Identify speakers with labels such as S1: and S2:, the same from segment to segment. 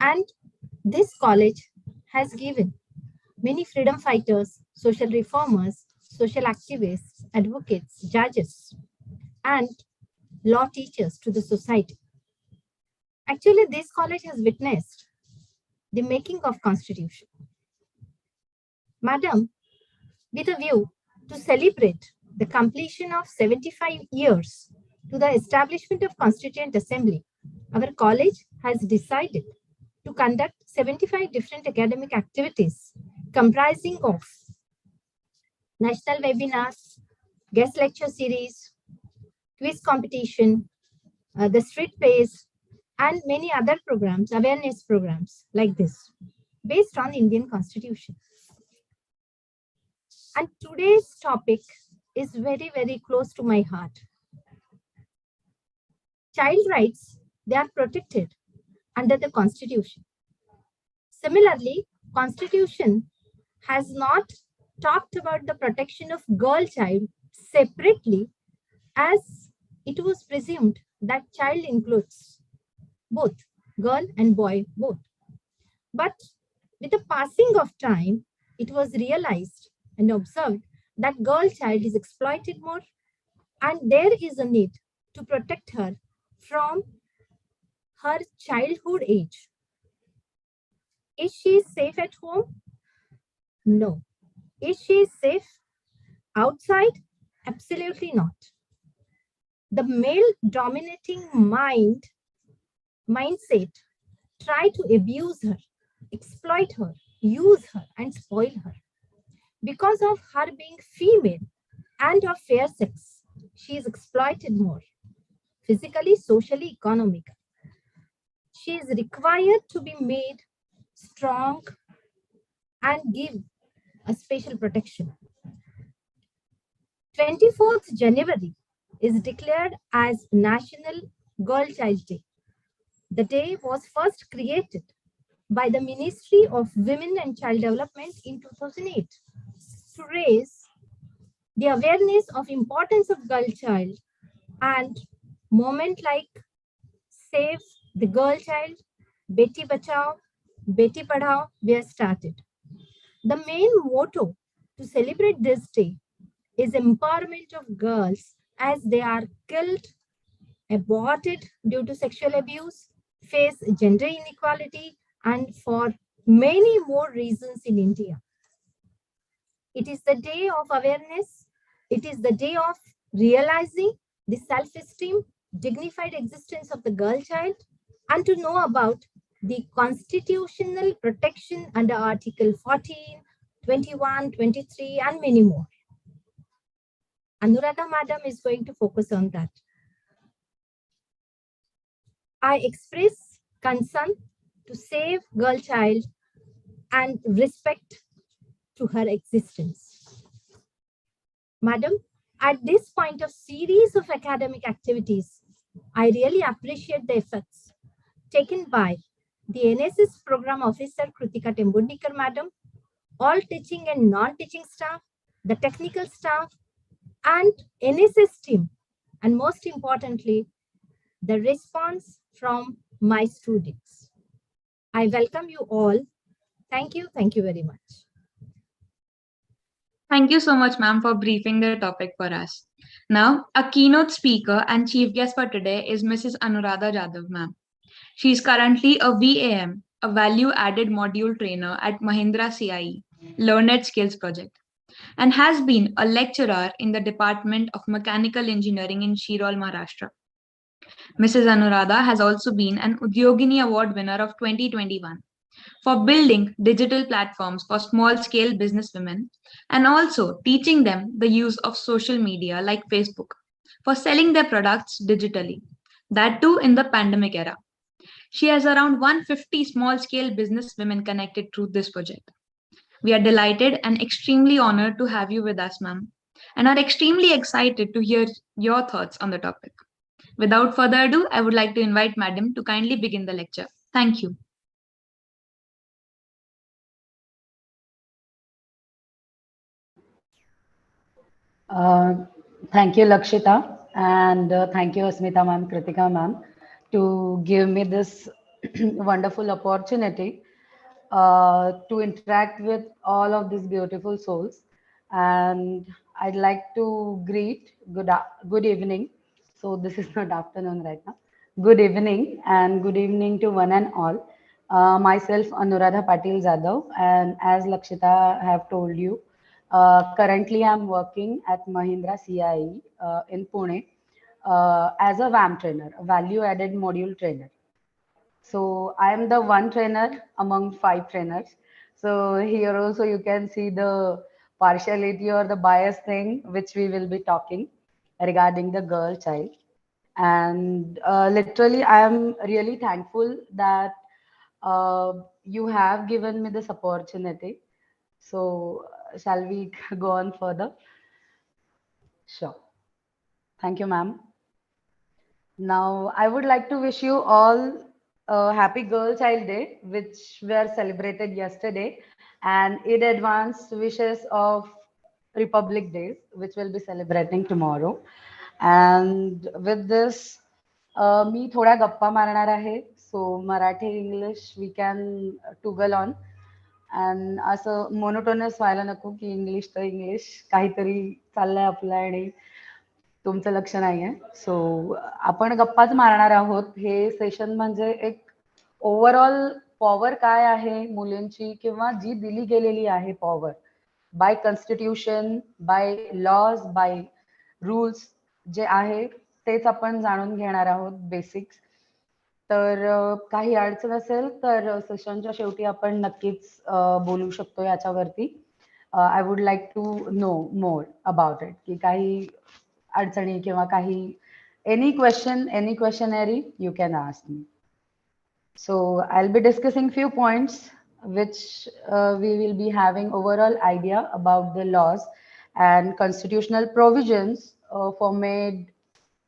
S1: And this college has given many freedom fighters, social reformers, social activists, advocates, judges, and law teachers to the society. Actually, this college has witnessed the making of constitution. Madam, with a view to celebrate the completion of 75 years to the establishment of Constituent Assembly, our college has decided to conduct 75 different academic activities comprising of national webinars, guest lecture series, quiz competition, the street plays, and many other programs, awareness programs like this, based on Indian Constitution. And today's topic is very, very close to my heart. Child rights, they are protected under the Constitution. Similarly, Constitution has not talked about the protection of girl child separately, as it was presumed that child includes both girl and boy both. But with the passing of time, it was realized and observed that girl child is exploited more, and there is a need to protect her from her childhood age. Is she safe at home? No. Is she safe outside? Absolutely not. The male dominating mindset try to abuse her, exploit her, use her, and spoil her. Because of her being female and of fair sex, she is exploited more, physically, socially, economically. She is required to be made strong and give a special protection. 24th January is declared as National Girl Child Day. The day was first created by the Ministry of Women and Child Development in 2008 to raise the awareness of importance of girl child, and moment like Save the Girl Child, Beti Bachao, Beti Padhao were started. The main motto to celebrate this day is empowerment of girls as they are killed, aborted due to sexual abuse, face gender inequality, and for many more reasons in India. It is the day of awareness. It is the day of realizing the self-esteem, dignified existence of the girl child, and to know about the constitutional protection under Article 14, 21, 23, and many more. Anuradha Madam is going to focus on that. I express concern to save girl child and respect to her existence. Madam, at this point of series of academic activities, I really appreciate the efforts taken by the NSS Program Officer Kritika Tembundikar Madam, all teaching and non-teaching staff, the technical staff, and NSS team, and most importantly, the response from my students. I welcome you all. Thank you very much.
S2: Thank you so much, ma'am, for briefing the topic for us. Now, a keynote speaker and chief guest for today is Mrs. Anuradha Jadhav, ma'am. She is currently a VAM, a Value Added Module Trainer at Mahindra CIE, Learned Skills Project, and has been a lecturer in the Department of Mechanical Engineering in Shirol, Maharashtra. Mrs. Anuradha has also been an Udyogini Award winner of 2021 for building digital platforms for small-scale businesswomen and also teaching them the use of social media like Facebook for selling their products digitally, that too in the pandemic era. She has around 150 small-scale businesswomen connected through this project. We are delighted and extremely honored to have you with us, ma'am, and are extremely excited to hear your thoughts on the topic. Without further ado, I would like to invite Madam to kindly begin the lecture. Thank you.
S3: Thank you, Lakshita, and thank you, Asmita ma'am, Kritika ma'am, to give me this wonderful opportunity to interact with all of these beautiful souls. And I'd like to greet good evening. So this is not afternoon right now. Good evening and good evening to one and all. Myself Anuradha Patil Jadhav, and as Lakshita have told you, currently I'm working at Mahindra CIE in Pune as a VAM trainer, a value added module trainer. So I am the one trainer among five trainers. So here also you can see the partiality or the bias thing which we will be talking regarding the girl child. And literally, I am really thankful that uh, you have given me this opportunity. So shall we go on further? Sure. Thank you, ma'am. Now, I would like to wish you all a happy Girl Child Day, which were celebrated yesterday, and in advance wishes of Republic Days, which will be celebrating tomorrow. And with this, मी थोड्या गप्पा मारणार आहे. So Marathi English we can toggle on. And असं monotonous व्हायला नको की English तर English काहीतरी चाललंय आपलं आणि तुमचं लक्ष नाहीये. सो आपण गप्पाच मारणार आहोत. हे सेशन म्हणजे एक ओव्हरऑल पॉवर काय आहे मुलींची किंवा जी दिली गेलेली आहे power by constitution, by laws, by rules जे आहे तेच आपण जाणून घेणार आहोत बेसिक्स. तर काही अडचण असेल तर सेशनच्या शेवटी आपण नक्कीच बोलू शकतो याच्यावरती. I would like to know more about it की काही अडचणी किंवा काही any questionnaire you can ask me. So I'll be discussing few points which we will be having overall idea about the laws and constitutional provisions for made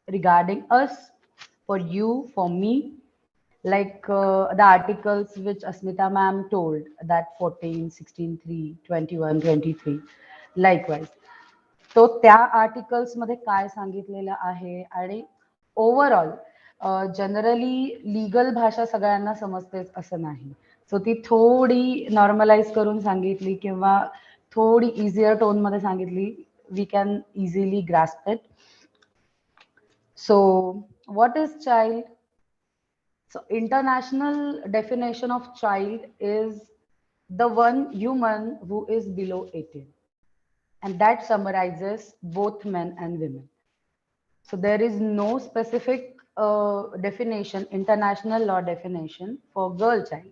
S3: regarding us, for you, for me, like the articles which Asmita ma'am told that 14, 16, 3, 21, 23, likewise. तो त्या articles मध्ये काय सांगितलेलं आहे आणि overall generally legal भाषा सगळ्यांना समजतेच असं नाही. सो ती थोडी नॉर्मलाइज करून सांगितली किंवा थोडी इझियर टोन मध्ये सांगितली, we can easily grasp it. So what is child? So international definition of child is the one human who is below 18, and that summarizes both men and women. So there is no specific definition, international law definition for girl child.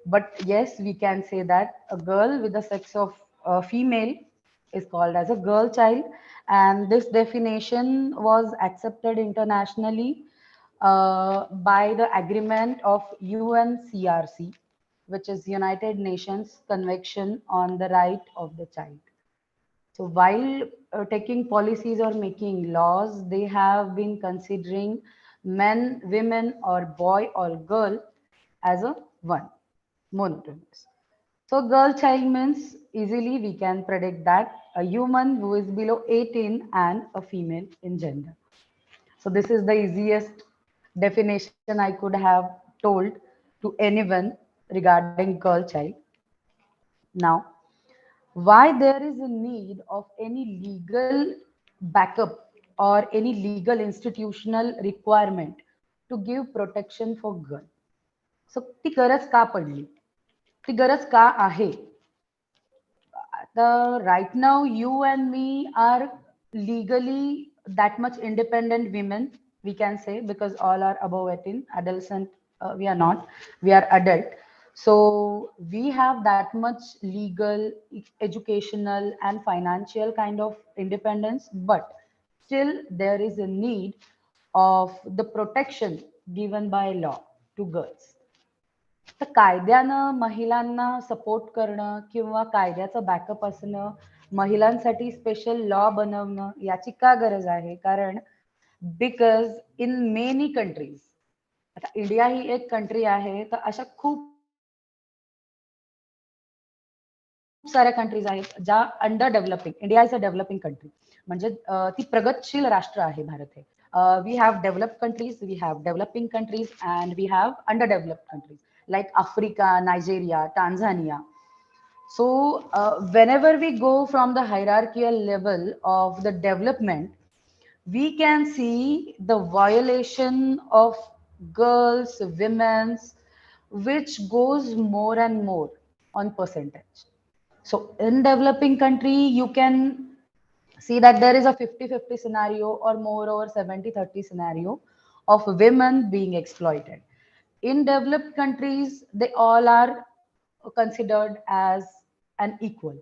S3: But yes, we can say that a girl with the sex of female is called as a girl child, and this definition was accepted internationally by the agreement of UNCRC, which is United Nations Convention on the Right of the Child. So while taking policies or making laws, they have been considering men, women, or boy or girl as a one, monotonous. So girl child means easily we can predict that a human who is below 18 and a female in gender. So this is the easiest definition I could have told to anyone regarding girl child. Now, why there is a need of any legal backup or any legal institutional requirement to give protection for girl? So ती गरज का पडली? ती गरज का आहे? Right now you and me are legally that much independent women, we can say, because all are above 18. Adolescent we are not, we are adult. So we have that much legal, educational and financial kind of independence, but still there is a need of the protection given by law to girls. तर कायद्यानं महिलांना support करणं किंवा कायद्याचं backup असणं, महिलांसाठी special law बनवणं याची का गरज आहे? कारण बिकॉज इन मेनी कंट्रीज, आता इंडिया ही एक कंट्री आहे, तर अशा खूप साऱ्या कंट्रीज आहेत ज्या under developing. India is a developing country, म्हणजे ती प्रगतशील राष्ट्र आहे भारत हे. We have developed countries, we have developing countries, and we have underdeveloped countries like Africa, Nigeria, Tanzania. So, whenever we go from the hierarchical level of the development, we can see the violation of girls, women's, which goes more and more on percentage. So, in developing country, you can see that there is a 50-50 scenario or more over 70-30 scenario of women being exploited. In developed countries, they all are considered as an equal.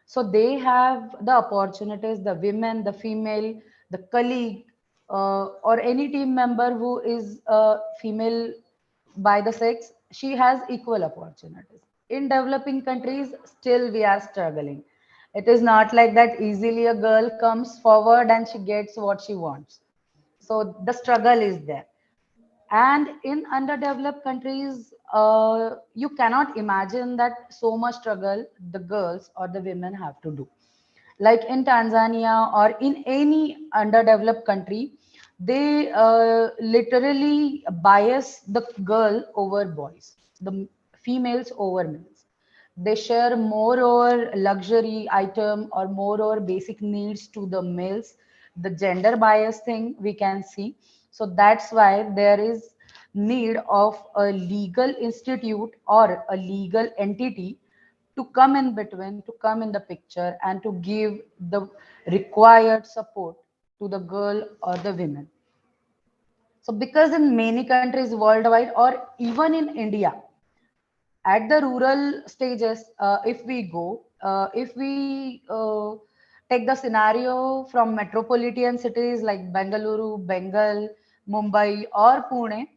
S3: So they have the opportunities, the women, the female, the colleague, or any team member who is a female by the sex, she has equal opportunities. In developing countries, still we are struggling. It is not like that easily a girl comes forward and she gets what she wants. So the struggle is there. And in underdeveloped countries, you cannot imagine that so much struggle the girls or the women have to do. Like in Tanzania or in any underdeveloped country, they literally bias the girl over boys, the females over males. They share more or luxury item or more or basic needs to the males. The gender bias thing we can see. So that's why there is need of a legal institute or a legal entity to come in between, to come in the picture, and to give the required support to the girl or the women. So, because in many countries worldwide or even in India, at the rural stages, if we go, if we take the scenario from metropolitan cities like Bengaluru, Bengal, Mumbai, or Pune,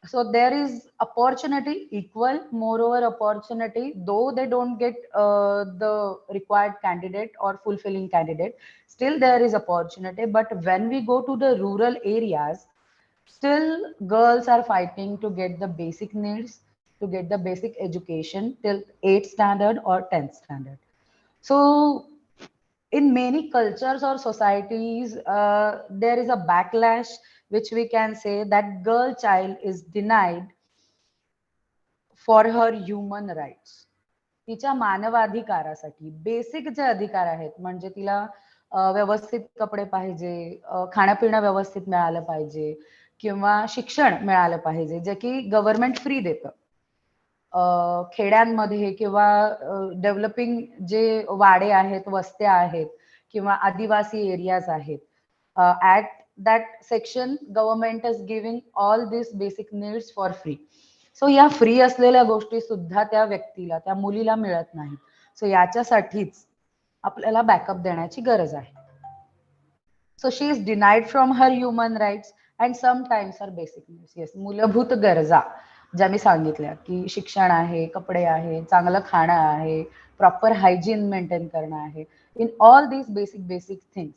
S3: so there is opportunity equal, moreover opportunity, though they don't get the required candidate or fulfilling candidate, still there is opportunity. But when we go to the rural areas, still girls are fighting to get the basic needs, to get the basic education till 8th standard or 10th standard. So in many cultures or societies, there is a backlash which we can say that girl child is denied for her human rights. तिच्या मानवाधिकारासाठी basic जे अधिकार आहेत, म्हणजे तिला व्यवस्थित कपडे पाहिजे, खाणंपिणं व्यवस्थित मिळालं पाहिजे, किंवा शिक्षण मिळालं पाहिजे, जे की गव्हर्नमेंट फ्री देतं. खेड्यांमध्ये किंवा डेव्हलपिंग जे वाडे आहेत, वस्त्या आहेत किंवा आदिवासी एरियाज आहेत, at that section government is giving all this basic needs for free. So या फ्री असलेल्या गोष्टी सुद्धा त्या व्यक्तीला, त्या मुलीला मिळत नाहीत. सो याच्यासाठीच आपल्याला बॅकअप देण्याची गरज आहे. So she is denied from her human rights and sometimes her basic needs. Yes, मूलभूत गरजा ज्या मी सांगितल्या की शिक्षण आहे, कपडे आहे, चांगलं खाणं आहे, प्रॉपर हायजीन मेंटेन करणं आहे, in all this basic basic things.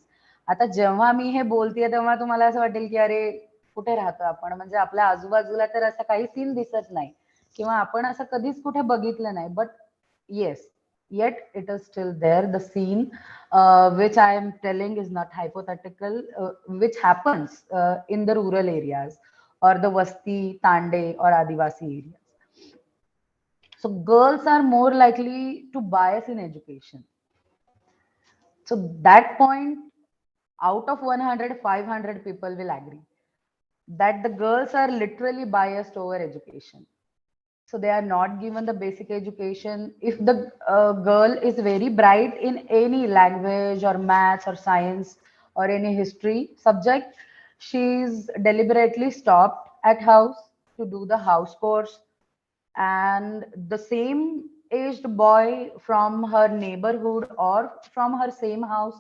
S3: आता जेव्हा मी हे बोलतेय तेव्हा तुम्हाला असं वाटेल की अरे कुठे राहतो आपण, म्हणजे आपल्या आजूबाजूला तर असं काही सीन दिसत नाही किंवा आपण असं कधीच कुठे बघितलं नाही. But yes, yet it is still there. The scene which I am telling is not hypothetical, which happens in the rural areas or the Vasti, Tande or Adivasi areas. So girls are more likely to bias in education. So that point, out of 100, 500 people will agree that the girls are literally biased over education. So they are not given the basic education. If the girl is very bright in any language or maths or science or any history subject, she is deliberately stopped at house to do the house course, and the same aged boy from her neighborhood or from her same house,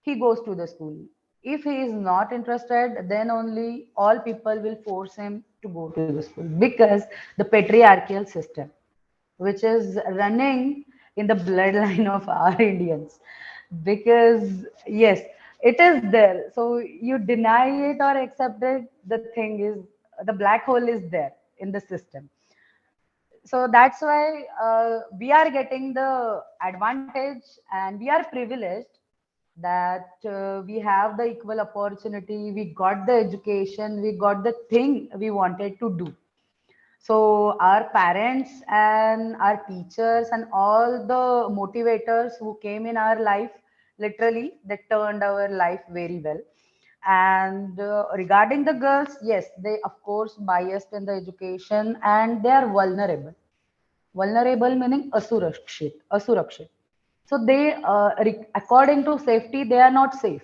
S3: he goes to the school. If he is not interested, then only all people will force him to go to the school, because the patriarchal system which is running in the bloodline of our Indians. Because yes, it is there. So you deny it or accept it, the thing is, the black hole is there in the system. So that's why we are getting the advantage and we are privileged that we have the equal opportunity, we got the education, we got the thing we wanted to do. So our parents and our teachers and all the motivators who came in our life, literally, they turned our life very well. And regarding the girls, yes, they of course biased in the education and they are vulnerable. Vulnerable meaning asurakshit. So they, according to safety, they are not safe.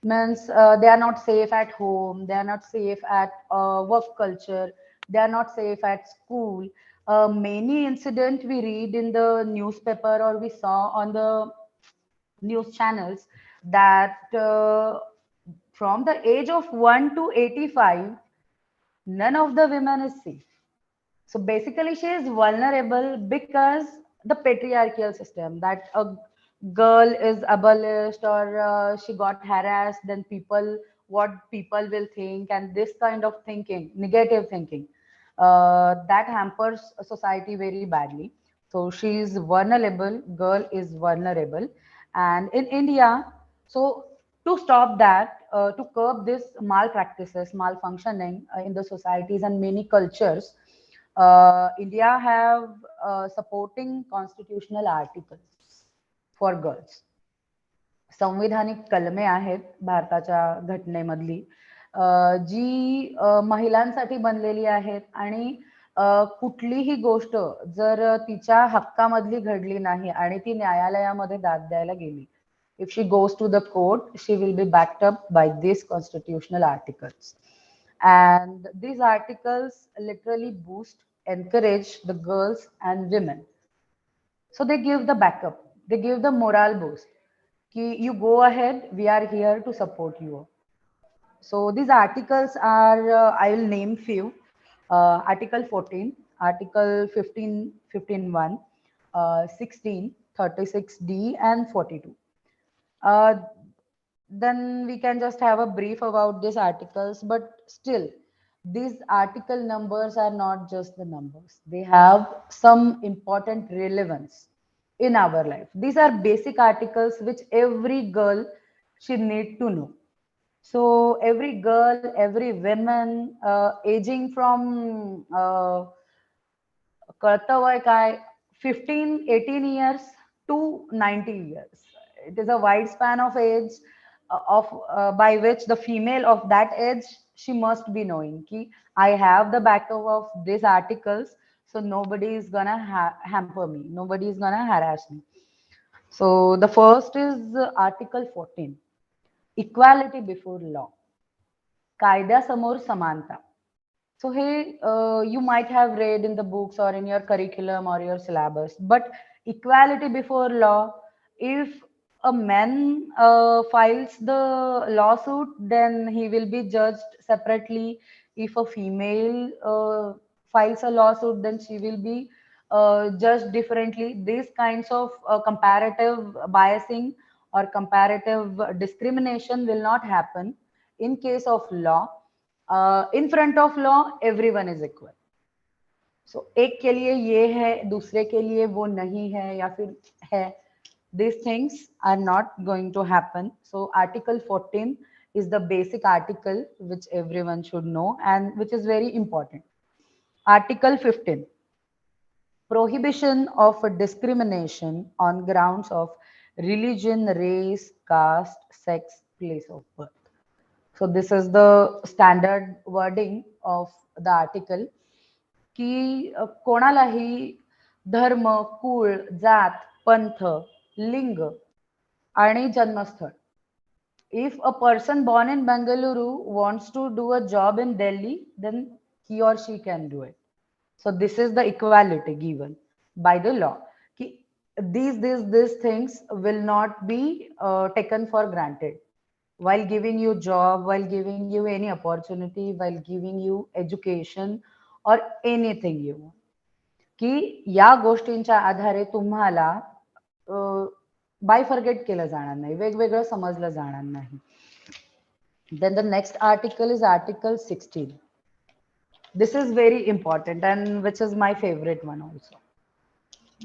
S3: Means they are not safe at home, they are not safe at work culture, they are not safe at school. Many incident we read in the newspaper or we saw on the news channels that from the age of 1 to 85, none of the women is safe. So basically, she is vulnerable because the patriarchal system that a girl is abolished or she got harassed, then people, what people will think, and this kind of thinking, negative thinking, that hampers a society very badly. So she is vulnerable, girl is vulnerable. And in India, so to stop that, to curb this malpractices, malfunctioning in the societies and many cultures, India have supporting constitutional articles for girls. संविधानिक कलमे आहेत भारताच्या घटनेमधली, जी महिलांसाठी बनलेली आहेत आणि कुठलीही गोष्ट जर तिच्या हक्कामधली घडली नाही आणि ती न्यायालयामध्ये दाद द्यायला गेली, if she goes to the court, she will be backed up by these constitutional articles. And these articles literally boost, encourage the girls and women. So they give the backup, they give the moral boost. Ki you go ahead, we are here to support you. So these articles are, I will name few. Article 14, Article 15, 15.1, 16, 36D, and 42. Uh, then we can just have a brief about these articles, but still, these article numbers are not just the numbers. They have some important relevance in our life. These are basic articles which every girl should need to know. So every girl, every woman, aging from कळतं वय काय 15 18 years to 90 years, it is a wide span of age of by which the female of that age, she must be knowing ki I have the backup of these articles, so nobody is gonna hamper me, nobody is gonna harass me. So the first is article 14, equality before law, कायद्यासमोर समानता. So hey, you might have read in the books or in your curriculum or your syllabus, but equality before law, if a man files the lawsuit, then he will be judged separately. If a female files a lawsuit, then she will be judged differently. These kinds of comparative biasing or comparative discrimination will not happen in case of law. In front of law everyone is equal. So एक के लिए ये है, दूसरे के लिए वो नहीं है या फिर है. These things are not going to happen. So Article 14 is the basic article which everyone should know and which is very important. Article 15, prohibition of discrimination on grounds of religion, race, caste, sex, place of birth. So this is the standard wording of the article की कोणालाही धर्म, कुळ, जात, पंथ, लिंग आणि जन्मस्थळ. If a person born in Bengaluru wants to do a job in Delhi, then he or she can do it. So this is the equality given by the law. Ki these things will not be taken for granted while giving you job, while giving you any opportunity, while giving you education or anything you want. की या गोष्टींच्या आधारे तुम्हाला बायफर्गेट केलं जाणार नाही, वेगवेगळं समजलं जाणार नाही. Then the next article is Article 16. This is very important and which is my favorite one also.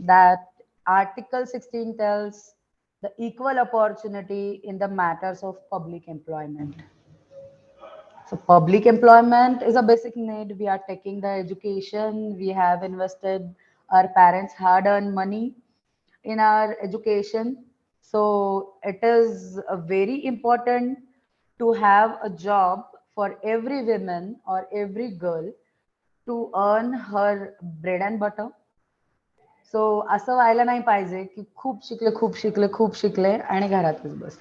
S3: That Article 16 tells the equal opportunity in the matters of public employment. So public employment is a basic need. We are taking the education. We have invested our parents' hard-earned money in our education. So it is very important to have a job for every woman or every girl to earn her bread and butter. सो असं व्हायला नाही पाहिजे की खूप शिकले आणि घरातच बस.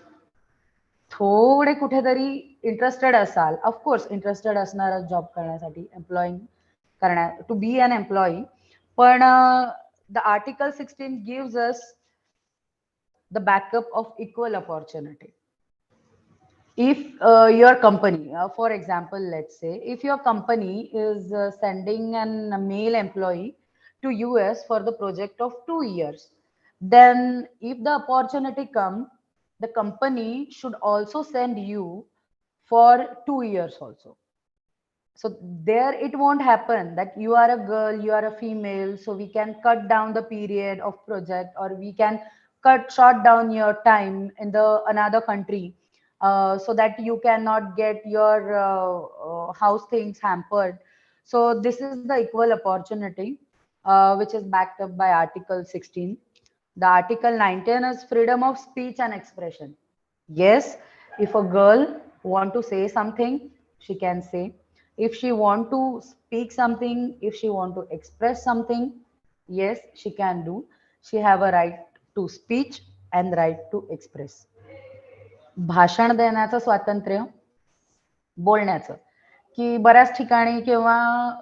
S3: थोडे कुठेतरी इंटरेस्टेड असाल, ऑफकोर्स इंटरेस्टेड असणार जॉब करण्यासाठी, एम्प्लॉईंग करण्या टू बी अन एम्प्लॉई, पण the article 16 gives us the backup of equal opportunity. If your company, for example, let's say, if your company is sending a male employee to US for the project of 2 years, then if the opportunity comes, the company should also send you for 2 years also. So there it won't happen that you are a girl, you are a female, so we can cut down the period of project, or we can cut short down your time in the another country, so that you cannot get your house things hampered. So this is the equal opportunity, which is backed up by Article 16. The Article 19 is freedom of speech and expression. Yes, if a girl want to say something, she can say. If she want to speak something, if she want to express something, yes, she can do. She have a right to speech and right to express. भाषण देण्याचं स्वातंत्र्य, बोलण्याचं, की बऱ्याच ठिकाणी किंवा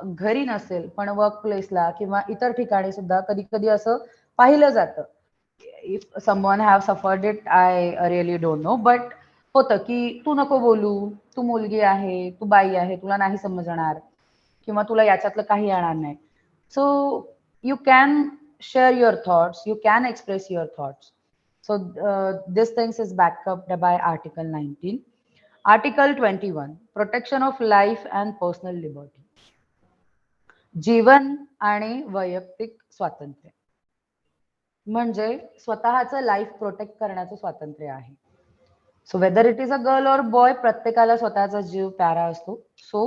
S3: घरी नसेल पण वर्क प्लेसला किंवा इतर ठिकाणी सुद्धा कधी कधी असं पाहिलं जातं. If someone have suffered it, I really don't know, but होतं की तू नको बोलू, तू मुलगी आहे, तू बाई आहे, तुला नाही समजणार किंवा तुला याच्यातलं काही येणार नाही. So you can share your thoughts, you can express your thoughts. So this things is backed up by Article 19. Article 21, protection of life and personal liberty. जीवन आणि वैयक्तिक स्वातंत्र्य, म्हणजे स्वतःचं लाईफ प्रोटेक्ट करण्याचं स्वातंत्र्य आहे. So whether it is a girl or boy, प्रत्येकाला स्वतःचा जीव प्यारा असतो. So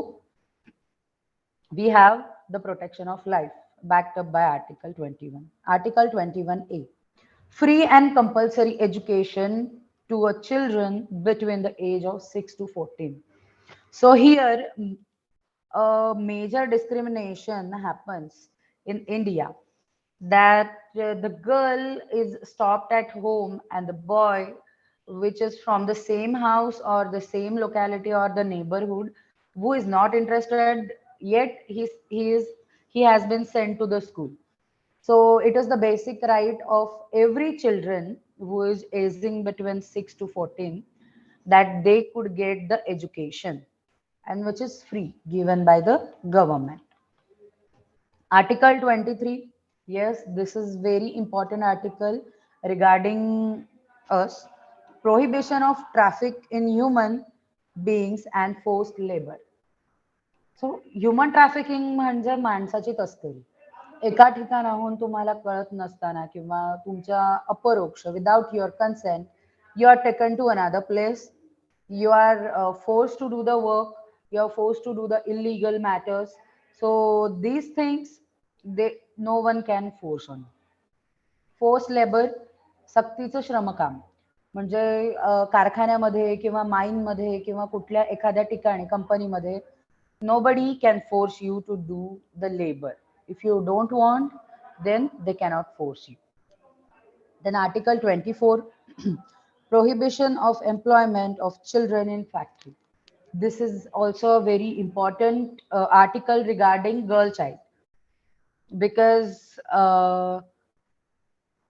S3: we have the protection of life backed up by Article 21. Article 21A, free and compulsory education to a children between the age of 6 to 14. So here a major discrimination happens in India, that the girl is stopped at home and the boy, which is from the same house or the same locality or the neighborhood, who is not interested yet, he has been sent to the school. So it is the basic right of every children who is aging between 6 to 14, that they could get the education, and which is free, given by the government. Article 23, yes, this is very important article regarding us. Prohibition of traffic in human beings and forced labor. So human trafficking म्हणजे माणसाची तस्करी. एका ठिकाणाहून तुम्हाला कळत नसताना किंवा तुमच्या अपरोक्ष, without your consent, you are taken to another place, you are force to do the work, you are force to do the illegal matters. So these things they no one can force on. Force labour, सक्तीचं श्रमकाम, म्हणजे कारखान्यामध्ये किंवा माईनमध्ये किंवा कुठल्या एखाद्या ठिकाणी कंपनीमध्ये nobody can force you to do the labor. If you don't want, then they cannot force you. Then Article 24, prohibition of employment of children in factory. This is also a very important article regarding girl child, because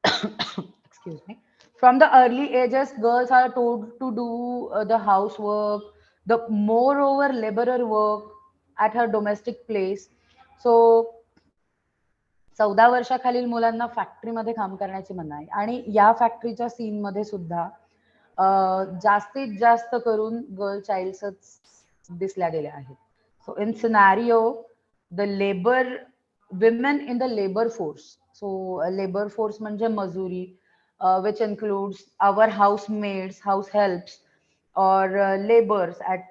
S3: excuse me, from the early ages girls are told to do the housework, the moreover laborer work at her domestic place. So 14 वर्षाखालील मुलांना फॅक्टरीमध्ये काम करण्याची मनाई, आणि या फॅक्टरीच्या scene मध्ये सुद्धा जास्तीत जास्त करून गर्ल चाइल्ड्सच दिसल्या गेल्या आहेत. So in scenario the labour, women in the labour force, so labour force म्हणजे मजुरी, which includes our housemaids, house helps, or laborers at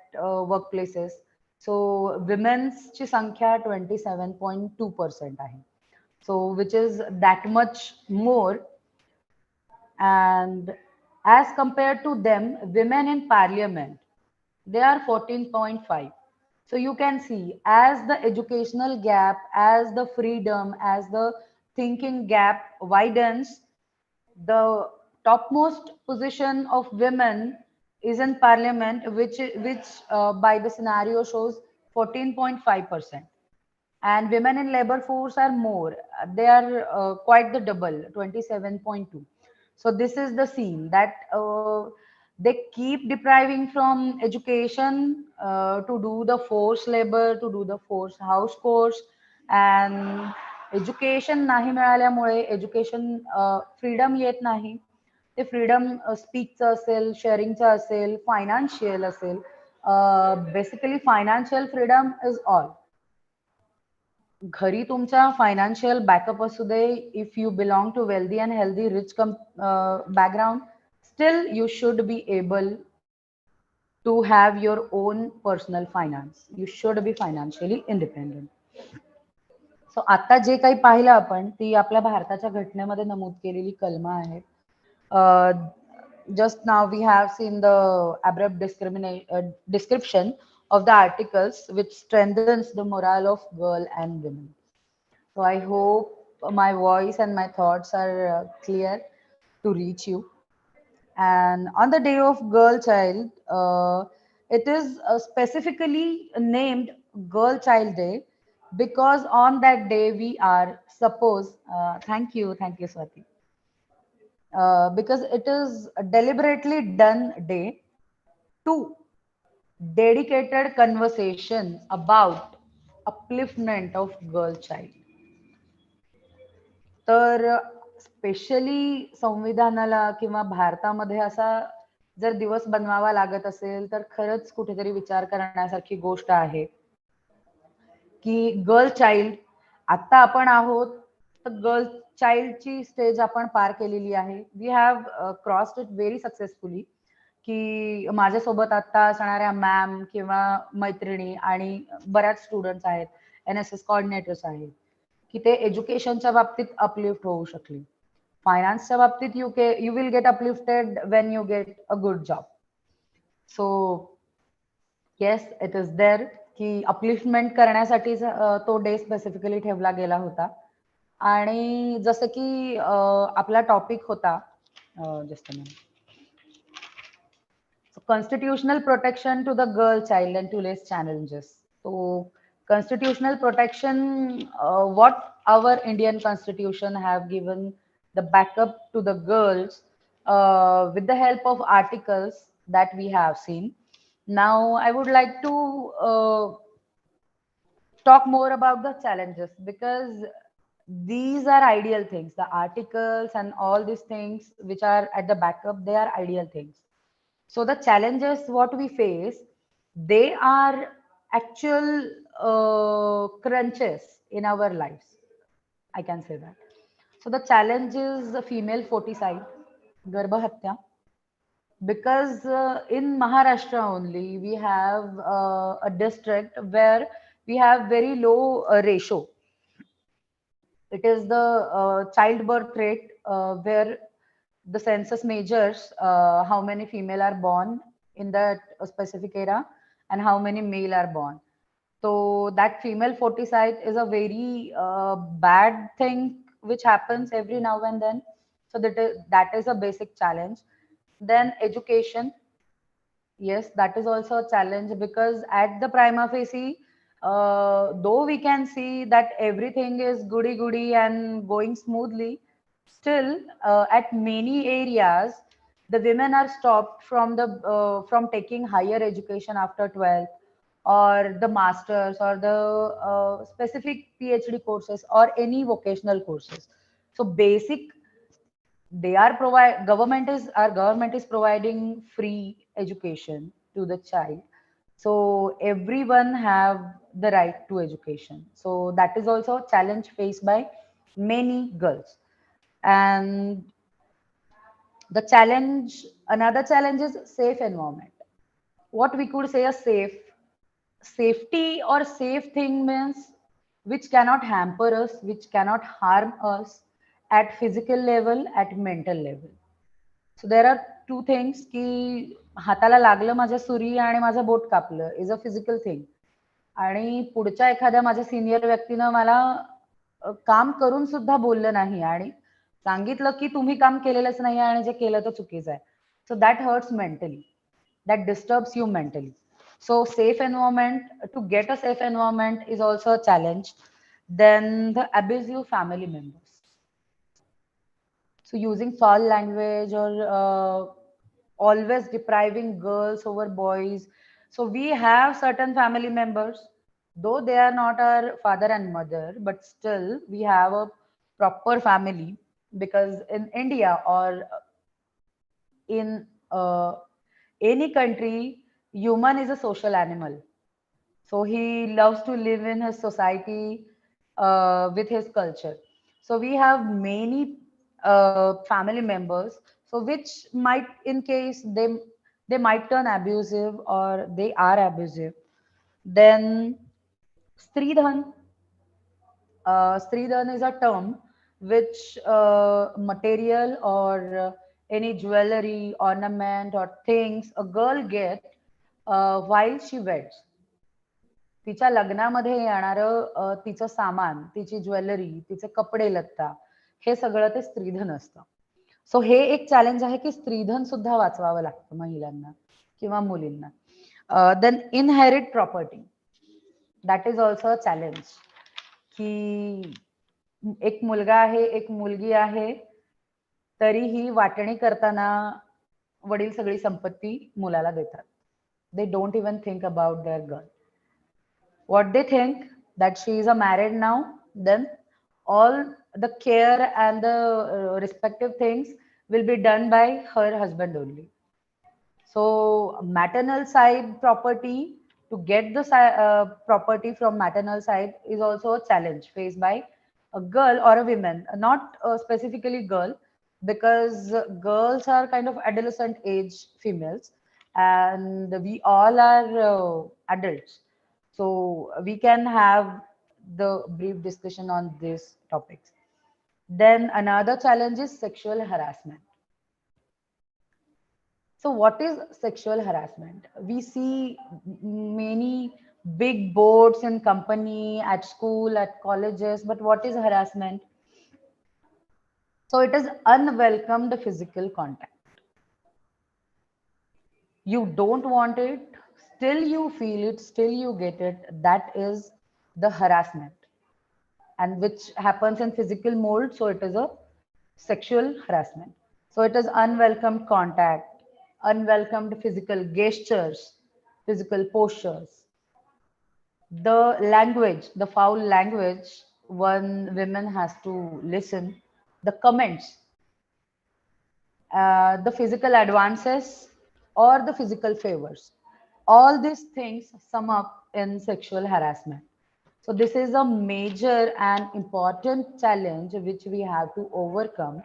S3: workplaces. So women's ची संख्या 27.2% आहे. So which is that much more. And as compared to them, women in parliament, they are 14.5. So you can see, as the educational gap, as the freedom, as the thinking gap widens, the topmost position of women is in parliament, which by the scenario shows 14.5%. And women in labor force are more. They are quite the double, 27.2. So this is the scene that they keep depriving from education to do the forced labor, to do the forced house course. And education नाही मिळाल्यामुळे education freedom येत नाही. ते freedom स्पीचचं असेल, शेअरिंगचं असेल, financial असेल. Basically financial freedom is all. घरी तुमचा फायनान्शियल बॅकअप असू दे, if you belong to wealthy and healthy rich background, still you should be able to have your own personal finance. You should be financially independent. So आता जे काही पाहिलं आपण, ती आपल्या भारताच्या घटनेमध्ये नमूद केलेली कलमं आहेत. Just now we have seen the abrupt description of the articles which strengthens the morale of girl and women. So I hope my voice and my thoughts are clear to reach you. And on the day of girl child, it is specifically named Girl Child Day because on that day we are supposed, thank you Swati, because it is a deliberately done day to dedicated conversation about upliftment of girl child. तर specially संविधानाला किंवा भारतामध्ये असा जर दिवस बनवावा लागत असेल तर खरंच कुठेतरी विचार करण्यासारखी गोष्ट आहे की गर्ल चाइल्ड. आता आपण आहोत तर गर्ल चाइल्डची स्टेज आपण पार केलेली आहे. We have crossed it very successfully. की माझ्यासोबत आता असणाऱ्या मॅम किंवा मैत्रिणी आणि बऱ्याच स्टुडंट्स आहेत, NSS कॉर्डिनेटर्स आहेत, की ते एज्युकेशनच्या बाबतीत अपलिफ्ट होऊ शकले. फायनान्सच्या बाबतीत you will get uplifted when you get a good job. So yes, it is there की अपलिफ्टमेंट करण्यासाठी तो डे स्पेसिफिकली ठेवला गेला होता. आणि जसं की आपला टॉपिक होता, just a minute, constitutional protection to the girl child and today's challenges. So constitutional protection, what our Indian constitution have given the backup to the girls with the help of articles that we have seen. Now I would like to talk more about the challenges, because these are ideal things. The articles and all these things which are at the backup, they are ideal things. So the challenges what we face, they are actual crunches in our lives. I can say that. So the challenge is the female foeticide, Garbhahatya, because in Maharashtra only we have a district where we have very low ratio. It is the childbirth rate where the census measures how many female are born in that specific era and how many male are born. So that female foeticide is a very bad thing which happens every now and then. So that is a basic challenge. Then education, yes, that is also a challenge, because at the prima facie, though we can see that everything is goody goody and going smoothly, still at many areas the women are stopped from taking higher education after 12th, or the masters, or the specific PhD courses, or any vocational courses. So basic, they are provide government is our government is providing free education to the child, so everyone have the right to education. So that is also a challenge faced by many girls. And The challenge, another challenge is safe environment. What we could say a safety or safe thing means which cannot hamper us, which cannot harm us at physical level, at mental level. So there are two things की हाताला लागलं माझ्या सुरी आणि माझं boat कापलं is a physical thing, आणि पुढच्या एखाद्या माझ्या सिनियर व्यक्तीनं मला काम करून सुद्धा बोललं नाही आणि सांगितलं की तुम्ही काम केलेलंच नाही आणि जे केलं तर चुकीचं आहे. So that hurts mentally, that disturbs you mentally. So safe environment, to get a safe environment is also a challenge. Then the abusive family members. So using foul language or always depriving girls over boys. So we have certain family members, though they are not our father and mother, but still we have a proper family, because in India or in any country, human is a social animal. So he loves to live in his society with his culture. So we have many family members, so which might, in case they might turn abusive or they are abusive. Then Stridhan. Stridhan is a term which material or any jewelry, ornament, or things a girl get while she weds. तिच्या लग्नामध्ये येणारं तिचं सामान, तिची jewellery, तिचे कपडे लत्ता, हे सगळं ते स्त्रीधन असतं. सो हे एक चॅलेंज आहे की स्त्रीधन सुद्धा वाचवावं लागतं महिलांना किंवा मुलींना. Then inherit property, that is also a challenge, की एक मुलगा आहे, एक मुलगी आहे, तरीही वाटणी करताना वडील सगळी संपत्ती मुलाला देतात. They don't even think about their girl. What they think that she is a married now, then all the care and the respective things will be done by her husband only. So maternal side property, to get the property from maternal side is also a challenge faced by a girl or a woman, not specifically girl, because girls are kind of adolescent age females, and we all are adults, so we can have the brief discussion on these topics. Then another challenge is sexual harassment. So what is sexual harassment? We see many big boards in company, at school, at colleges, but what is harassment? So it is unwelcomed physical contact. You don't want it, still you feel it, still you get it. That is the harassment, and which happens in physical mode. So it is a sexual harassment. So it is unwelcomed contact, unwelcomed physical gestures, physical postures. The language, the foul language, one woman has to listen, the comments, the physical advances or the physical favors. All these things sum up in sexual harassment. So this is a major and important challenge which we have to overcome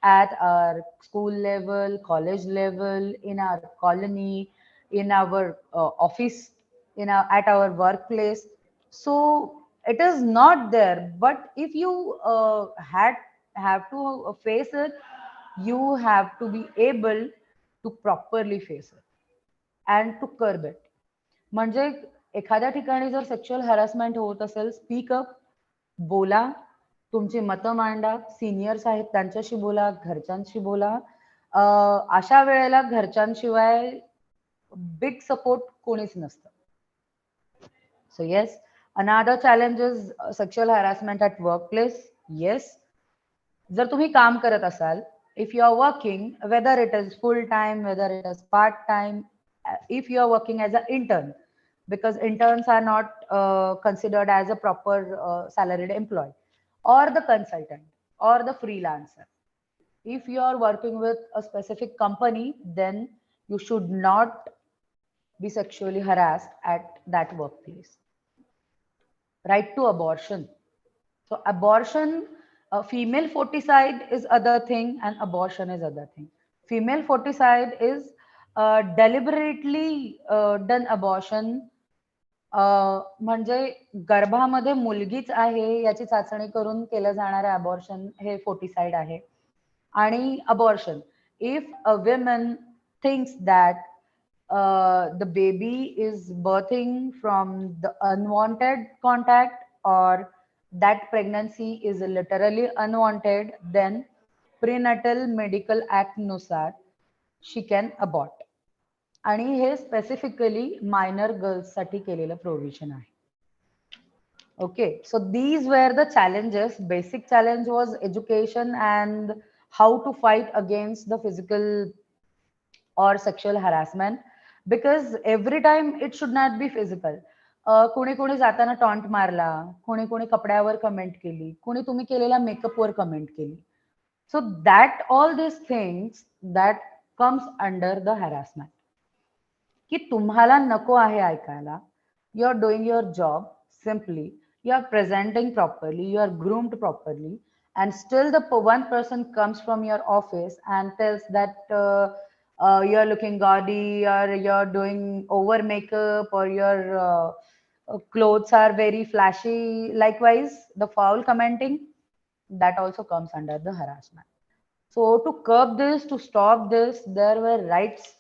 S3: at our school level, college level, in our colony, in our office, at our workplace. So it is not there, but if you have to face it, you have to be able to properly face it and to curb it. म्हणजे एखाद्या ठिकाणी जर sexual harassment होत असेल, speak up, बोला, तुमची मतं मांडा, seniors आहेत त्यांच्याशी बोला, घरच्यांशी बोला. अशा वेळेला घरच्यांशिवाय बिग सपोर्ट कोणीच नसतं. So yes, another challenge is sexual harassment at work place. Yes, जर तुम्ही काम करत असाल, if you are working, whether it is full time, whether it is part time, if you are working as an intern, because interns are not considered as a proper salaried employee, or the consultant or the freelancer, if you are working with a specific company, then you should not be sexually harassed at that workplace. Right to abortion. So abortion, female foeticide is other thing and abortion is other thing. Female foeticide is deliberately done abortion, म्हणजे गर्भामध्ये मुलगीच आहे याची चाचणी करून केलं जाणारं abortion हे foeticide आहे. आणि abortion, if a women thinks that the baby is birthing from the unwanted contact, or that pregnancy is literally unwanted, then prenatal medical act नुसार she can abort. आणि हे स्पेसिफिकली मायनर गर्ल्स साठी केलेलं provision आहे. Okay, so these were the challenges. Basic challenge was education and how to fight against the physical or sexual harassment, because every time it should not be physical. कोणी कोणी जाताना taunt मारला, कोणी कोणी कपड्यावर कमेंट केली, कोणी तुम्ही केलेल्या मेकअपवर कमेंट केली. So that all these things that comes under the harassment. की तुम्हाला नको आहे ऐकायला, you are doing your job simply, you are presenting properly, you are groomed properly, and still the one person comes from your office and tells that you're looking gaudy, or you're doing over makeup, or your clothes are very flashy. Likewise, the foul commenting, that also comes under the harassment. So to curb this, to stop this, there were rights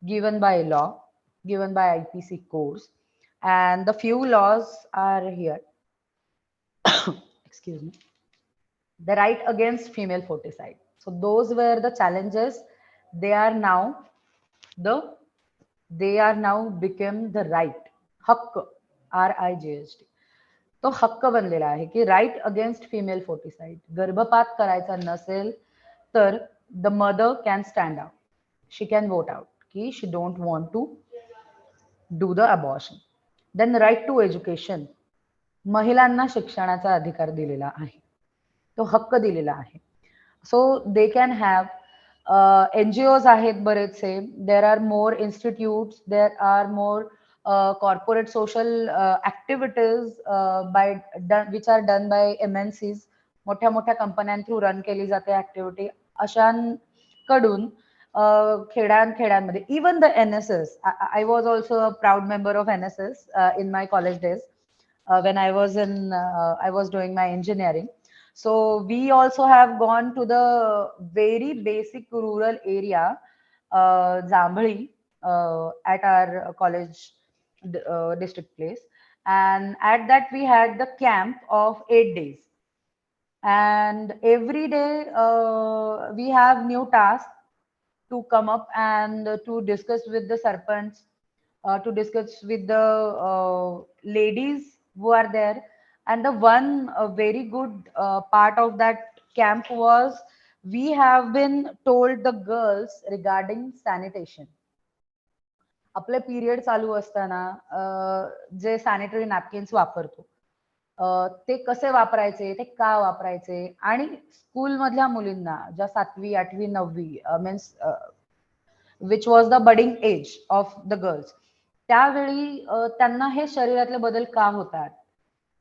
S3: given by law, given by IPC codes, and the few laws are here. Excuse me. The right against female foeticide. So those were the challenges. They are now become the right. हक्क, RIGST. तो हक्क बनलेला आहे की right against female फोर्टिसाइड. गर्भपात करायचा नसेल तर the mother can stand out, she can vote out की she don't want to do the abortion. Then right to education, महिलांना शिक्षणाचा अधिकार दिलेला आहे, तो हक्क दिलेला आहे. So they can have NGOs आहेत बरेचसे, there are more institutes, there are more corporate social activities by which are done by MNCs. मोठ्या मोठ्या कंपन्यां थ्रू रन केली जाते ऍक्टिव्हिटी. अशांकडून खेड्यांमध्ये, even the NSS, I was also a proud member of NSS in my college days when I was doing my engineering. So we also have gone to the very basic rural area, Zambhali, at our college district place, and at that we had the camp of 8 days, and every day we have new tasks to come up and to discuss with the sarpanch, to discuss with the ladies who are there. And the one very good part of that camp was we have been told the girls regarding sanitation. आपले period चालू असताना जे sanitary napkins वापरतो ते कसे वापरायचे, ते का वापरायचे, आणि स्कूल मधल्या मुलींना ज्या 7वी 8वी 9वी means which was the budding age of the girls, त्यावेळी त्यांना हे शरीरातले बदल का होतात,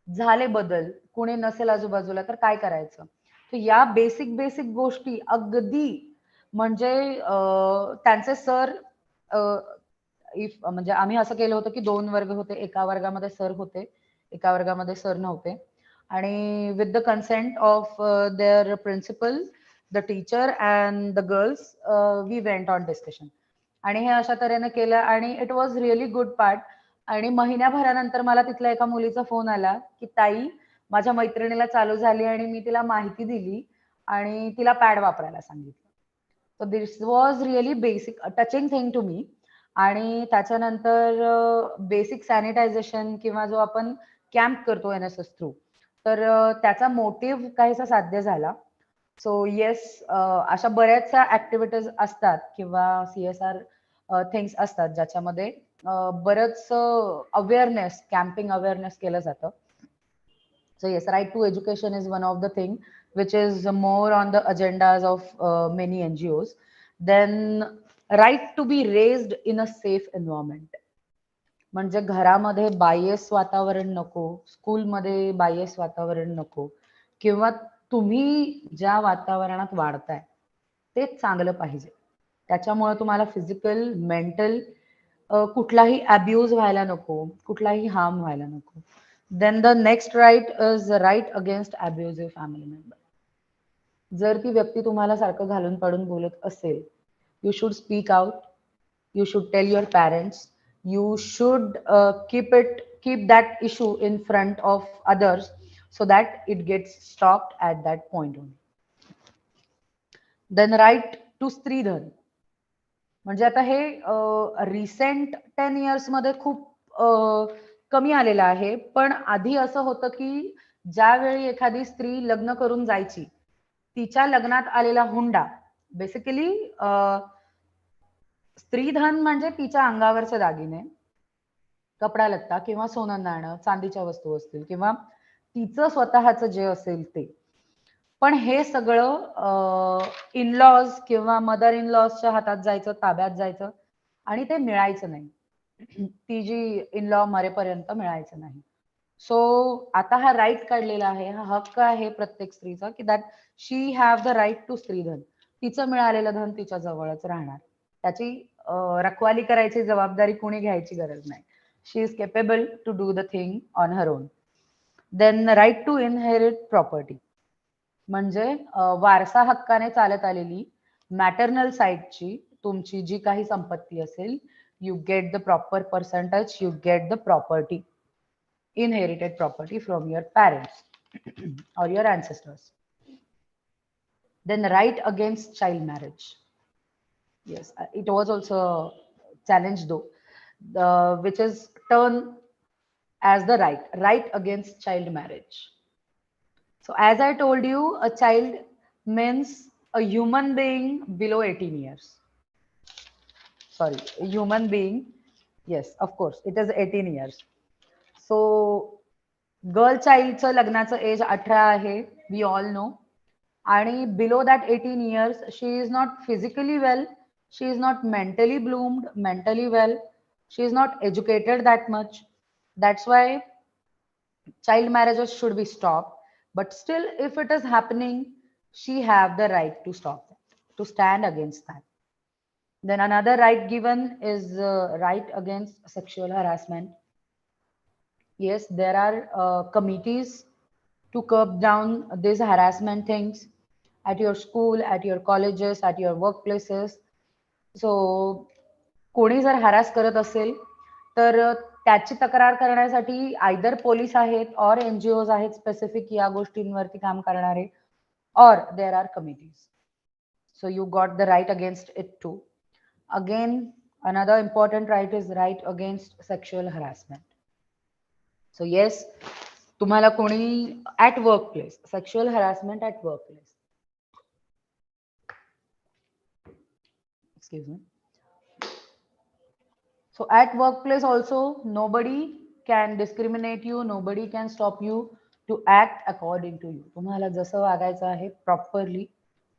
S3: झाले बदल, कुणी नसेल आजूबाजूला तर काय करायचं. तर या बेसिक बेसिक गोष्टी अगदी म्हणजे त्यांचे सर, इफ म्हणजे आम्ही असं केलं होतं की 2 वर्ग होते, एका वर्गामध्ये सर होते, एका वर्गामध्ये सर नव्हते, आणि with the consent of their principal, the teacher and the girls, we went on discussion. आणि हे अशा तऱ्हेने केलं आणि it was really good part. आणि महिन्याभरानंतर मला तिथल्या एका मुलीचा फोन आला की ताई, माझ्या मैत्रिणीला चालू झाली आणि मी तिला माहिती दिली आणि तिला पॅड वापरायला सांगितलं. So this was really basic touching thing to me. आणि त्याच्यानंतर बेसिक सॅनिटायझेशन किंवा जो आपण कॅम्प करतो NSS थ्रू, तर त्याचा मोटिव्ह काहीसा साध्य झाला. सो येस, अशा बऱ्याचशा ऍक्टिव्हिटीज असतात किंवा CSR थिंग्स असतात ज्याच्यामध्ये बरंच अवेअरनेस, कॅम्पिंग अवेअरनेस केलं जातं. So yes, right to education is one of the thing which is more on the agendas of many NGOs. Then right to be raised in a safe environment. म्हणजे घरामध्ये बायस वातावरण नको, स्कूलमध्ये बायस वातावरण नको, किंवा तुम्ही ज्या वातावरणात वाढताय ते चांगलं पाहिजे. त्याच्यामुळे तुम्हाला फिजिकल, मेंटल कुठलाही अब्यूज व्हायला नको, कुठलाही हार्म व्हायला नको. Then the next right is right against abusive family member. जर ती व्यक्ती तुम्हाला सारखं घालून पाडून बोलत असेल, you should speak out, you should tell your parents, you should keep that issue in front of others so that it gets stopped at that point only. Then right to स्त्रीधन. म्हणजे आता हे रिसेंट 10 years मध्ये खूप कमी आलेलं आहे, पण आधी असं होतं की ज्यावेळी एखादी स्त्री लग्न करून जायची, तिच्या लग्नात आलेला हुंडा बेसिकली स्त्रीधन म्हणजे तिच्या अंगावरचे दागिने, कपडा लत्ता किंवा सोनं नाणं, चांदीच्या वस्तू असतील किंवा तिचं स्वतःचं जे असेल ते. पण हे सगळं इन-लॉज किंवा मदर इन लॉजच्या हातात जायचं, ताब्यात जायचं आणि ते मिळायचं नाही. ती जी इन-लॉ मरेपर्यंत मिळायचं नाही. सो आता हा राईट काढलेला आहे, हा हक्क आहे प्रत्येक स्त्रीचा की that she have the right to stridhan. तिचं मिळालेलं धन तिच्या जवळच राहणार. त्याची रखवाली करायची जबाबदारी कोणी घ्यायची गरज नाही. She is capable to do the thing on her own. Then right to inherit property म्हणजे वारसा हक्काने चालत आलेली मॅटर्नल साईडची तुमची जी काही संपत्ती असेल, you get the proper percentage, you get the property, inherited property from your parents or your ancestors. Then right against child marriage. Yes, it was also a challenge though, which is turned as the right against child marriage. So as I told you, a child means a human being below 18 years. Sorry, a human being. Yes, of course, it is 18 years. So girl चाइल्डचं लग्नाचं as 18 आहे, we all know. आणि below that 18 years she is not physically well, she is not mentally bloomed, mentally well, she is not educated that much. That's why child marriages should be stopped. But still, if it is happening, she have the right to stop that, to stand against that. Then another right given is right against sexual harassment. Yes, there are committees to curb down these harassment things at your school, at your colleges, at your workplaces. So कोणी जर हॅरास करत असेल तर त्याची तक्रार करण्यासाठी either police आहेत और NGOs आहेत स्पेसिफिक या गोष्टींवरती काम करणारे, or there are committees. So you got the right against it too. Again, another important right is right against sexual harassment. So yes, तुम्हाला कोणी at workplace, sexual harassment at workplace. Excuse me. So at workplace also, nobody can discriminate you, nobody can stop you to act according to you. तुम्हाला जसं वागायचं आहे properly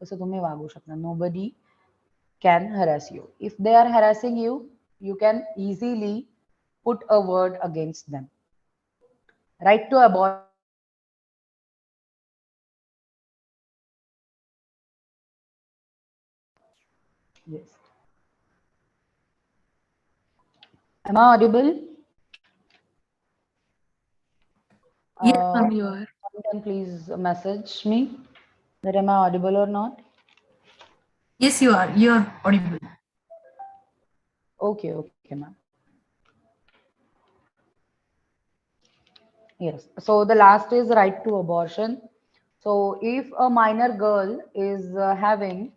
S3: तसं तुम्ही वागू शकता. Nobody can harass you. If they are harassing you, you can easily put a word against them. Right to abortion. Yes. Am I audible?
S2: Yes, ma'am, you are.
S3: Someone can please message me that am I audible or not?
S4: Yes, you are. You are audible.
S3: Okay, okay, ma'am. Yes. So the last is right to abortion. So if a minor girl is having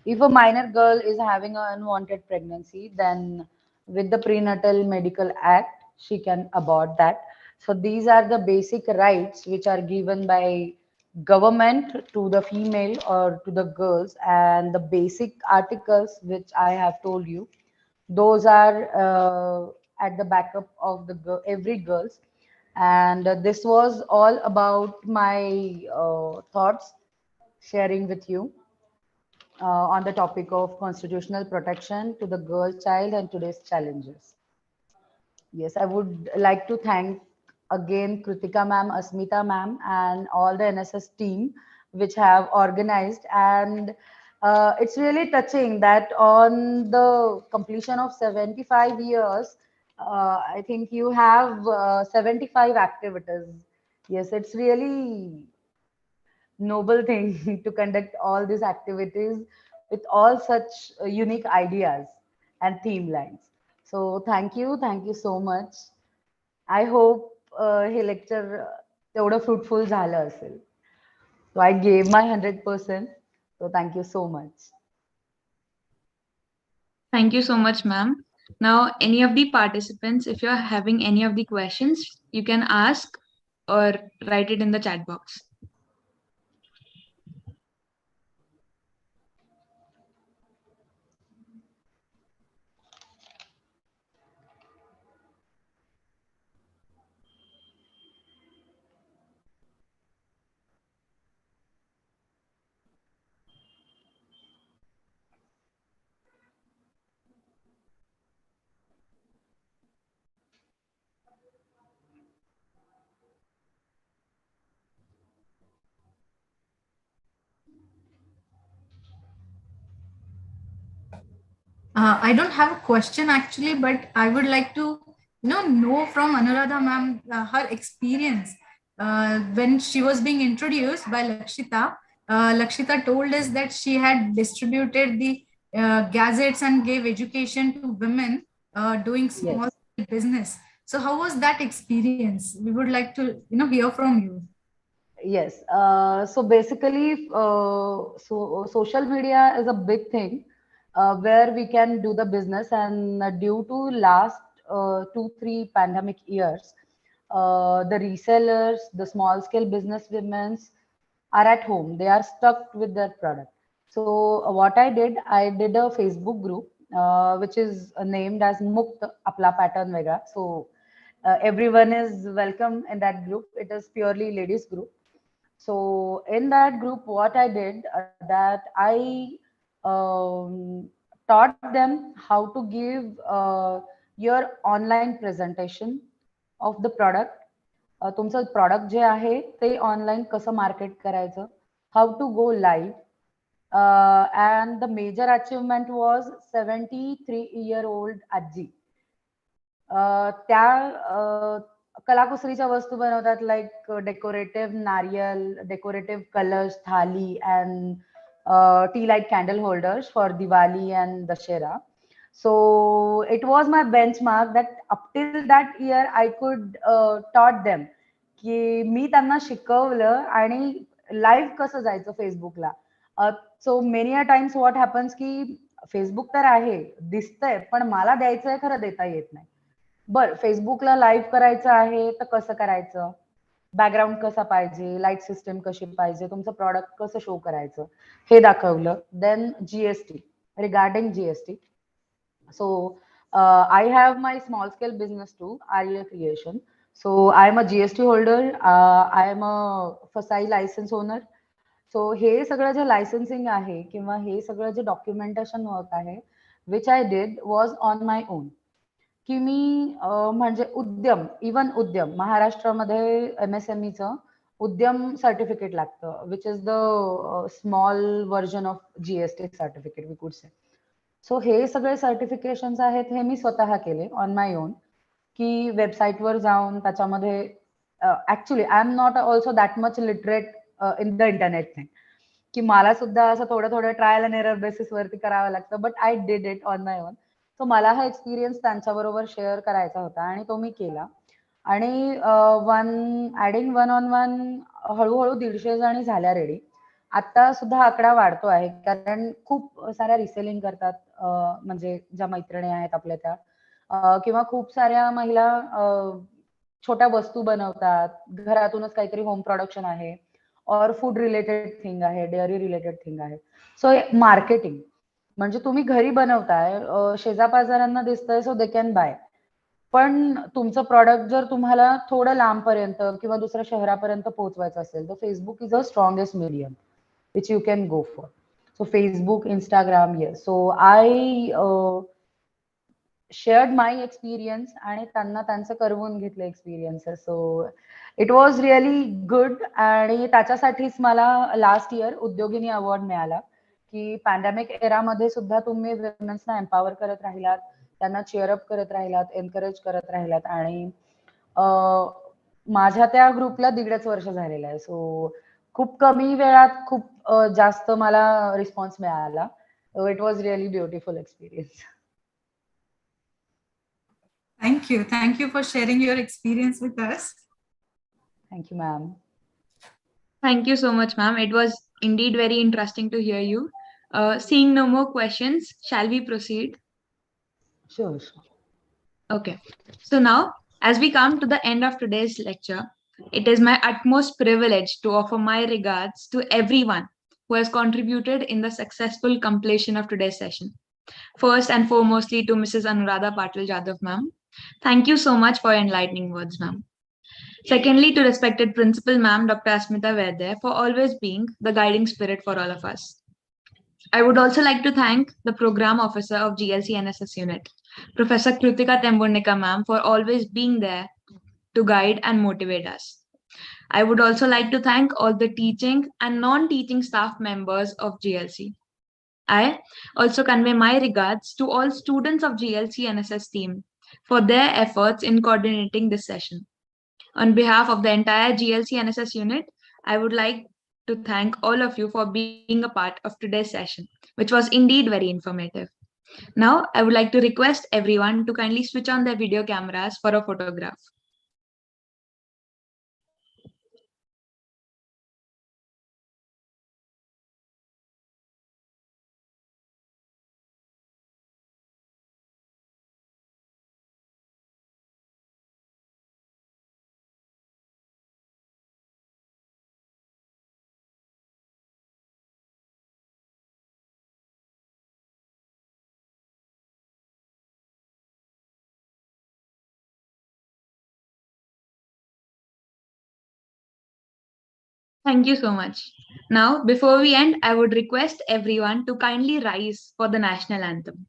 S3: if a minor girl is having an unwanted pregnancy, then with the prenatal medical act, she can abort that. So these are the basic rights which are given by government to the female or to the girls, and the basic articles which I have told you, those are at the backup of the every girls. And this was all about my thoughts sharing with you on the topic of constitutional protection to the girl child and today's challenges. Yes, I would like to thank again Kritika ma'am, Asmita ma'am, and all the NSS team which have organized. And it's really touching that on the completion of 75 years, I think you have 75 activities. Yes, it's really noble thing to conduct all these activities with all such unique ideas and theme lines. So thank you so much. I hope hey lecture तेवढं fruitful झालं असेल. So I gave my 100%. So thank you so much.
S2: Thank you so much, ma'am. Now, any of the participants, if you're having any of the questions, you can ask or write it in the chat box.
S4: I don't have a question actually, but I would like to know from Anuradha ma'am her experience when she was being introduced by Lakshita. Lakshita told us that she had distributed the gazettes and gave education to women doing small
S3: Yes.
S4: business. So how was that experience? We would like to hear from you.
S3: Yes. So basically, social media is a big thing where we can do the business, and due to last 2, 3 pandemic years, the resellers, the small scale business women's are at home. They are stuck with their product. So what I did a Facebook group which is named as Mukt Apla Pattern Vega. So everyone is welcome in that group. It is purely ladies group. So in that group, what I did that I taught them how to give your online presentation of the product. तुमचं product जे आहे ते online कसं market करायचं, how to go live, and the major achievement was 73-year-old आजी. त्या कलाकुसरीच्या वस्तू बनवतात like decorative नारियल, डेकोरेटिव्ह कलर्स, थाली and T light candle holders for Diwali and Dussehra. So it was my benchmark that up till that year I could taught them की मी त्यांना शिकवलं आणि लाईव्ह कसं जायचं फेसबुकला. So many a times what happens की फेसबुक तर आहे, दिसतंय, पण मला द्यायचंय खरं देता येत नाही. बर फेसबुकला लाईव्ह करायचं आहे तर कसं करायचं, बॅकग्राऊंड कसा पाहिजे, लाईट सिस्टम कशी पाहिजे, तुमचं प्रॉडक्ट कसं शो करायचं हे दाखवलं. Then GST, regarding GST. So I have my small scale business too, Arya Creation. So I am a GST holder. I am a FSI license owner. So हे सगळं जे licensing आहे किंवा हे सगळं जे डॉक्युमेंटेशन वर्क आहे which I did was on my own. की मी म्हणजे उद्यम, even उद्यम महाराष्ट्रामध्ये MSMEचं उद्यम सर्टिफिकेट लागतं, which is the small version of GST certificate we could say. So हे सगळे सर्टिफिकेशन्स आहेत हे मी स्वतः केले ऑन माय ओन, की वेबसाईटवर जाऊन त्याच्यामध्ये actually I am not also that much literate in the internet thing, की मला सुद्धा असं थोडं थोडं ट्रायल अँड एरर बेसिसवरती करावं लागतं, but I did it on my own. So मला हा एक्सपिरियन्स त्यांच्याबरोबर शेअर करायचा होता आणि तो मी केला. आणि ऍडिंग वन ऑन वन हळूहळू 150 जणी झाल्या रेडी. आता सुद्धा आकडा वाढतो आहे, कारण खूप साऱ्या रिसेलिंग करतात, म्हणजे ज्या मैत्रिणी आहेत आपल्या त्या, किंवा खूप साऱ्या महिला छोट्या वस्तू बनवतात, घरातूनच काहीतरी होम प्रोडक्शन आहे, और फूड रिलेटेड थिंग आहे, डेअरी रिलेटेड थिंग आहे. सो मार्केटिंग म्हणजे तुम्ही घरी बनवताय, शेजापाजारांना दिसतंय, सो दे कॅन बाय. पण तुमचं प्रॉडक्ट जर तुम्हाला थोडं लांबपर्यंत किंवा दुसऱ्या शहरापर्यंत पोहोचवायचं असेल तर Facebook is a strongest medium which you can go for. So Facebook, Instagram, yes. So I shared my experience आणि त्यांना त्यांचं करवून घेतलं experiences. So it was really good. आणि त्याच्यासाठीच मला लास्ट इयर उद्योगिनी अवॉर्ड मिळाला, की पॅन्डेमिक एरामध्ये सुद्धा तुम्ही विमेन्सना एम्पॉवर करत राहिलात, त्यांना चेअरअप करत राहिलात, एनकरेज करत राहिलात. आणि माझ्या त्या ग्रुपला 1.5 वर्ष झालेलं आहे. सो खूप कमी वेळात खूप जास्त मला रिस्पॉन्स मिळाला. It was really beautiful experience.
S4: Thank you. Thank you for sharing your experience with us.
S3: Thank you, ma'am.
S2: Thank you so much, ma'am. It was indeed very interesting to hear you. Seeing no more questions, shall we proceed?
S3: Sure.
S2: Okay. So now, as we come to the end of today's lecture, it is my utmost privilege to offer my regards to everyone who has contributed in the successful completion of today's session. First and foremostly to Mrs. Anuradha Patil Jadhav, ma'am. Thank you so much for your enlightening words, ma'am. Secondly, to respected Principal Ma'am Dr. Asmita Vaidya for always being the guiding spirit for all of us. I would also like to thank the Program Officer of GLC NSS Unit, Professor Kritika Temburnika ma'am, for always being there to guide and motivate us. I would also like to thank all the teaching and non-teaching staff members of GLC. I also convey my regards to all students of GLC NSS team for their efforts in coordinating this session. On behalf of the entire GLC NSS unit, I would like to thank all of you for being a part of today's session, which was indeed very informative. Now, I would like to request everyone to kindly switch on their video cameras for a photograph. Thank you so much. Now, before we end, I would request everyone to kindly rise for the national anthem.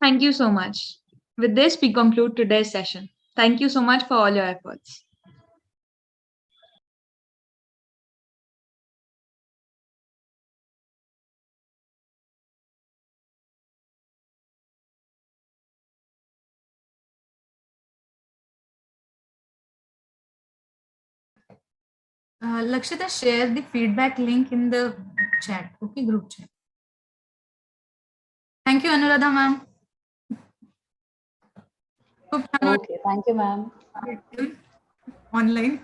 S2: Thank you so much. With this, we conclude today's session. Thank you so much for all your efforts.
S4: Lakshita, share the feedback link in the chat, okay, group chat. Thank you, Anuradha ma'am.
S3: Okay, thank you, ma'am.
S4: Online.